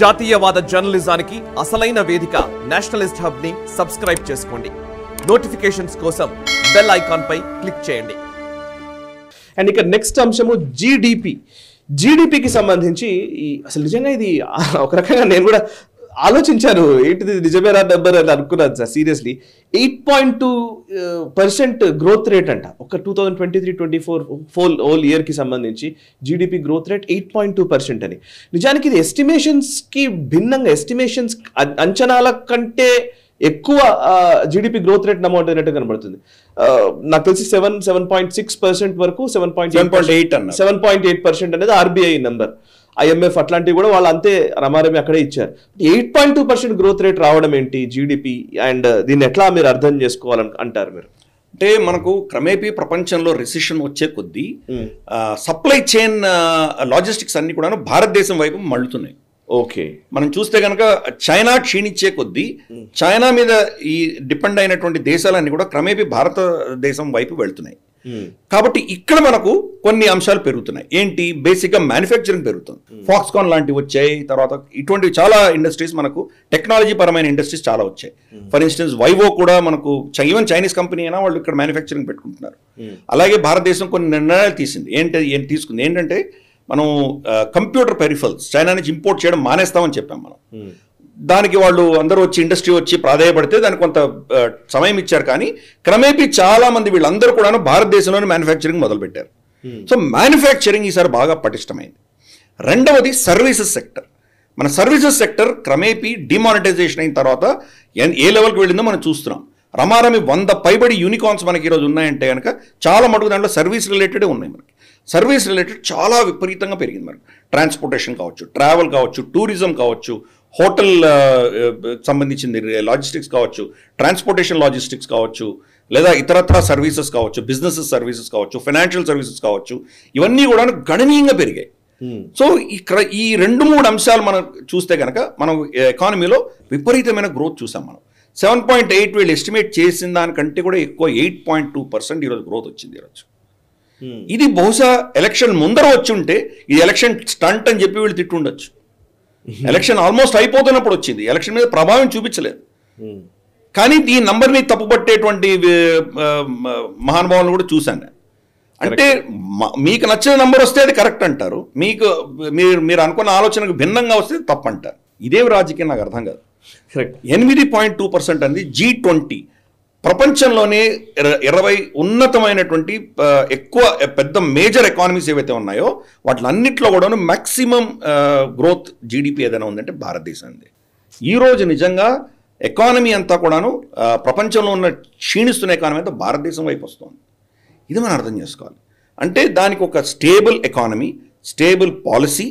జాతీయవాద జర్నలిజానికి అసలైన వేదిక నేషనలిస్ట్ హబ్ ని సబ్స్క్రైబ్ చేసుకోండి. నోటిఫికేషన్స్ కోసం బెల్ ఐకాన్ పై క్లిక్ చేయండి. అండ్ ఇక నెక్స్ట్ అంశము జీడిపికి సంబంధించి అసలు నిజంగా ఇది ఒక రకంగా నేను కూడా ఆలోచించాను, ఏంటిది నిజమేనా నెంబర్ అని అనుకున్నాను సార్. సీరియస్లీ 8.2% గ్రోత్ రేట్ అంట ఒక 2023-24 హోల్ ఇయర్ కి సంబంధించి జీడిపి గ్రోత్ రేట్ 8.2% అని. నిజానికి ఇది ఎస్టిమేషన్స్ కి భిన్నంగా, ఎస్టిమేషన్స్ అంచనాల కంటే ఎక్కువ జీడిపి గ్రోత్ రేట్ నమోదు అయినట్టు కనబడుతుంది. నాకు తెలిసి 7.6% వరకు 7.8% అనేది ఆర్బీఐ నెంబర్. IMF అట్లాంటివి కూడా వాళ్ళు అంతే రమారమి అక్కడే ఇచ్చారు. 8.2% గ్రోత్ రేట్ రావడం ఏంటి జీడిపి, అండ్ దీన్ని ఎట్లా మీరు అర్థం చేసుకోవాలని అంటారు మీరు? అంటే మనకు క్రమేపీ ప్రపంచంలో రెసిషన్ వచ్చే కొద్దీ సప్లై చైన్ లాజిస్టిక్స్ అన్ని కూడా భారతదేశం వైపు మళ్ళుతున్నాయి. ఓకే, మనం చూస్తే కనుక చైనా క్షీణించే కొద్దీ చైనా మీద ఈ డిపెండ్ అయినటువంటి దేశాలన్నీ కూడా క్రమేపీ భారతదేశం వైపు వెళ్తున్నాయి. కాబట్టి ఇక్కడ మనకు కొన్ని అంశాలు పెరుగుతున్నాయి. ఏంటి? బేసిక్గా మ్యానుఫ్యాక్చరింగ్ పెరుగుతుంది. ఫాక్స్కాన్ లాంటివి వచ్చాయి. తర్వాత ఇటువంటి చాలా ఇండస్ట్రీస్ మనకు టెక్నాలజీ పరమైన ఇండస్ట్రీస్ చాలా వచ్చాయి. ఫర్ ఇన్స్టెన్స్ వైవో కూడా మనకు ఈవెన్ చైనీస్ కంపెనీ అయినా వాళ్ళు ఇక్కడ మ్యానుఫ్యాక్చరింగ్ పెట్టుకుంటున్నారు. అలాగే భారతదేశం కొన్ని నిర్ణయాలు తీసుకుంది. ఏంటంటే మనం కంప్యూటర్ పెరిఫరల్స్ చైనా నుంచి ఇంపోర్ట్ చేయడం మానేస్తామని చెప్పాం మనం. దానికి వాళ్ళు అందరూ వచ్చి ఇండస్ట్రీ వచ్చి ప్రాధాయపడితే దానికి కొంత సమయం ఇచ్చారు. కానీ క్రమేపీ చాలా మంది వీళ్ళందరూ కూడా భారతదేశంలోనే మ్యానుఫ్యాక్చరింగ్ మొదలుపెట్టారు. సో మ్యానుఫ్యాక్చరింగ్ ఈసారి బాగా పటిష్టమైంది. రెండవది సర్వీసెస్ సెక్టర్. మన సర్వీసెస్ సెక్టర్ క్రమేపీ డిమానిటైజేషన్ అయిన తర్వాత ఏ లెవెల్కి వెళ్ళిందో మనం చూస్తున్నాం. రమారమి 100 పైబడి యూనికార్న్స్ మనకి ఈరోజు ఉన్నాయంటే కనుక చాలా మటుకు దాంట్లో సర్వీస్ రిలేటెడే ఉన్నాయి. మనకి సర్వీస్ రిలేటెడ్ చాలా విపరీతంగా పెరిగింది. మనకు ట్రాన్స్పోర్టేషన్ కావచ్చు, ట్రావెల్ కావచ్చు, టూరిజం కావచ్చు, హోటల్ సంబంధించింది లాజిస్టిక్స్ కావచ్చు, ట్రాన్స్పోర్టేషన్ లాజిస్టిక్స్ కావచ్చు, లేదా ఇతరత్ర సర్వీసెస్ కావచ్చు, బిజినెస్ సర్వీసెస్ కావచ్చు, ఫైనాన్షియల్ సర్వీసెస్ కావచ్చు, ఇవన్నీ కూడా గణనీయంగా పెరిగాయి. సో ఇక్కడ ఈ 2-3 అంశాలు మనం చూస్తే కనుక మనం ఎకానమీలో విపరీతమైన గ్రోత్ చూసాం. మనం 7.8 వీళ్ళు ఎస్టిమేట్ చేసిన దానికంటే కూడా ఎక్కువ 8.2% ఈరోజు గ్రోత్ వచ్చింది. ఈరోజు ఇది బహుశా ఎలక్షన్ ముందర వచ్చి ఉంటే ఇది ఎలక్షన్ స్టంట్ అని చెప్పి వీళ్ళు తిట్టుండొచ్చు. ఎలక్షన్ ఆల్మోస్ట్ అయిపోతున్నప్పుడు వచ్చింది, ఎలక్షన్ మీద ప్రభావం చూపించలేదు. కానీ ఈ నంబర్ని తప్పుపట్టేటువంటి మహానుభావులను కూడా చూశాను. అంటే మీకు నచ్చిన నంబర్ వస్తే అది కరెక్ట్ అంటారు, మీరు అనుకున్న ఆలోచనకు భిన్నంగా వస్తే తప్పు అంటారు. ఇదేం రాజకీయం నాకు అర్థం కాదు. 8.2% అనేది G20 ప్రపంచంలోనే 20 ఉన్నతమైనటువంటి ఎక్కువ పెద్ద మేజర్ ఎకానమీస్ ఏవైతే ఉన్నాయో వాటిలన్నింటిలో కూడా మ్యాక్సిమం గ్రోత్ జీడిపి ఏదైనా ఉందంటే భారతదేశం ఉంది. ఈరోజు నిజంగా ఎకానమీ అంతా కూడాను ప్రపంచంలో ఉన్న క్షీణిస్తున్న ఎకానమీ అంతా భారతదేశం వైపు వస్తుంది. ఇది మనం అర్థం చేసుకోవాలి. అంటే దానికి ఒక stable economy, stable policy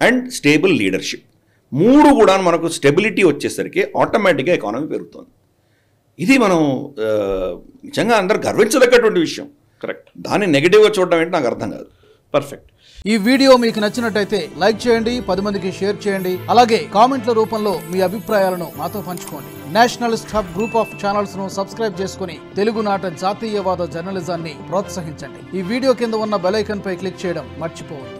and stable leadership, 3 కూడా మనకు స్టెబిలిటీ వచ్చేసరికి ఆటోమేటిక్గా ఎకానమీ పెరుగుతుంది. ఇది మనం నిజంగా అందరూ గర్వించదగ్గటువంటి విషయం. కరెక్ట్. దాన్ని నెగిటివ్గా చూడడం ఏంటి నాకు అర్థం కాదు. పర్ఫెక్ట్. ఈ వీడియో మీకు నచ్చినట్టయితే లైక్ చేయండి, 10 మందికి షేర్ చేయండి. అలాగే కామెంట్ల రూపంలో మీ అభిప్రాయాలను మాతో పంచుకోండి. Nationalist hub group of channels ను సబ్స్క్రైబ్ చేసుకుని తెలుగునాట జాతీయవాద జర్నలిజాన్ని ప్రోత్సహించండి. ఈ వీడియో కింద ఉన్న బెల్ ఐకాన్ పై క్లిక్ చేయడం మర్చిపోవద్దు.